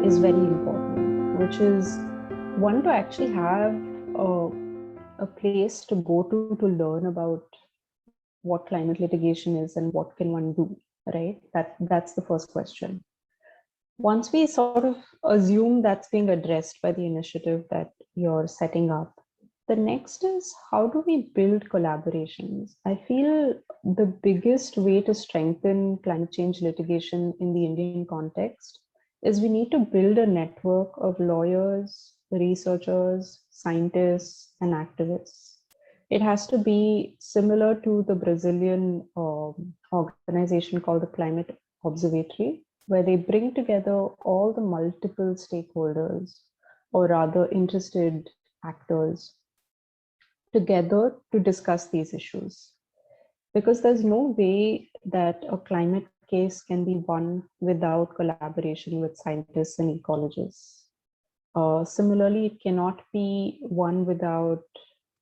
is very important, which is one, to actually have a place to go to learn about what climate litigation is and what can one do, right? That's the first question. Once we sort of assume that's being addressed by the initiative that you're setting up, the next is, how do we build collaborations? I feel the biggest way to strengthen climate change litigation in the Indian context is we need to build a network of lawyers, researchers, scientists, and activists. It has to be similar to the Brazilian organization called the Climate Observatory, where they bring together all the multiple stakeholders, or rather interested actors, together to discuss these issues. Because there's no way that a climate case can be won without collaboration with scientists and ecologists. Similarly, it cannot be won without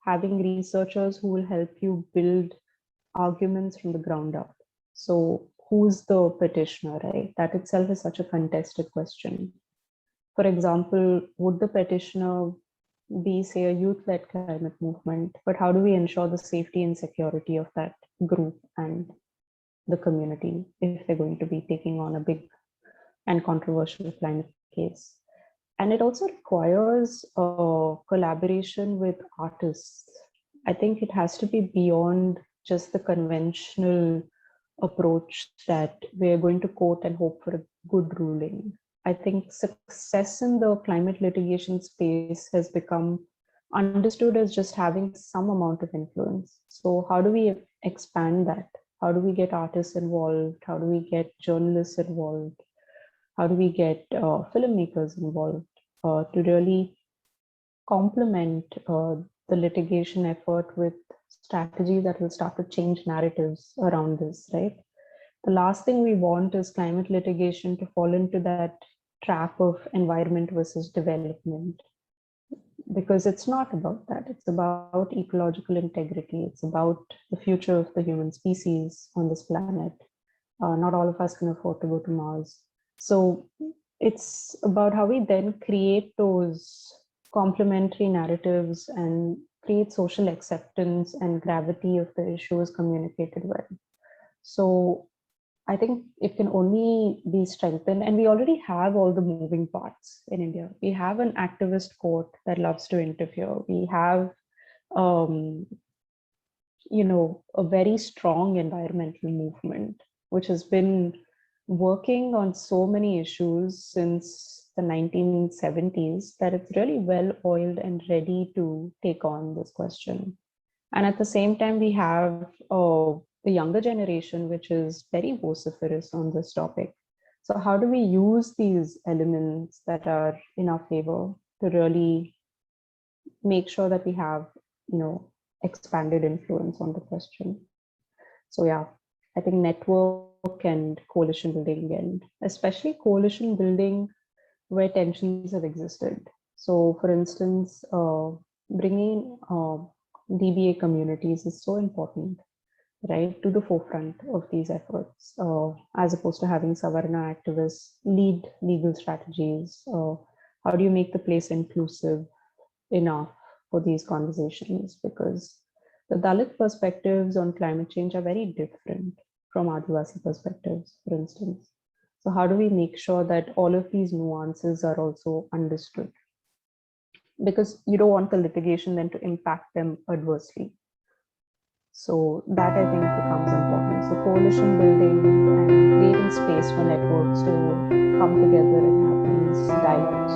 having researchers who will help you build arguments from the ground up. So who's the petitioner, right? That itself is such a contested question. For example, would the petitioner be, say, a youth-led climate movement, but how do we ensure the safety and security of that group and the community if they're going to be taking on a big and controversial climate case? And it also requires collaboration with artists. I think it has to be beyond just the conventional approach that we're going to quote and hope for a good ruling. I think success in the climate litigation space has become understood as just having some amount of influence. So how do we expand that? How do we get artists involved? How do we get journalists involved? How do we get filmmakers involved to really complement the litigation effort with strategy that will start to change narratives around this, right? The last thing we want is climate litigation to fall into that trap of environment versus development, because it's not about that. It's about ecological integrity. It's about the future of the human species on this planet. Not all of us can afford to go to Mars. So it's about how we then create those complementary narratives and create social acceptance and gravity of the issues communicated well. So I think it can only be strengthened, and we already have all the moving parts in India. We have an activist court that loves to interfere. We have, a very strong environmental movement, which has been working on so many issues since the 1970s that it's really well-oiled and ready to take on this question. And at the same time, we have the younger generation, which is very vociferous on this topic. So how do we use these elements that are in our favor to really make sure that we have, expanded influence on the question? So yeah, I think network and coalition building, and especially coalition building where tensions have existed. So for instance, bringing DBA communities is so important, right, to the forefront of these efforts, as opposed to having Savarna activists lead legal strategies. How do you make the place inclusive enough for these conversations? Because the Dalit perspectives on climate change are very different from Adivasi perspectives, for instance. So how do we make sure that all of these nuances are also understood? Because you don't want the litigation then to impact them adversely. So that, I think, becomes important. So coalition building and creating space for networks to come together and have these dialogues.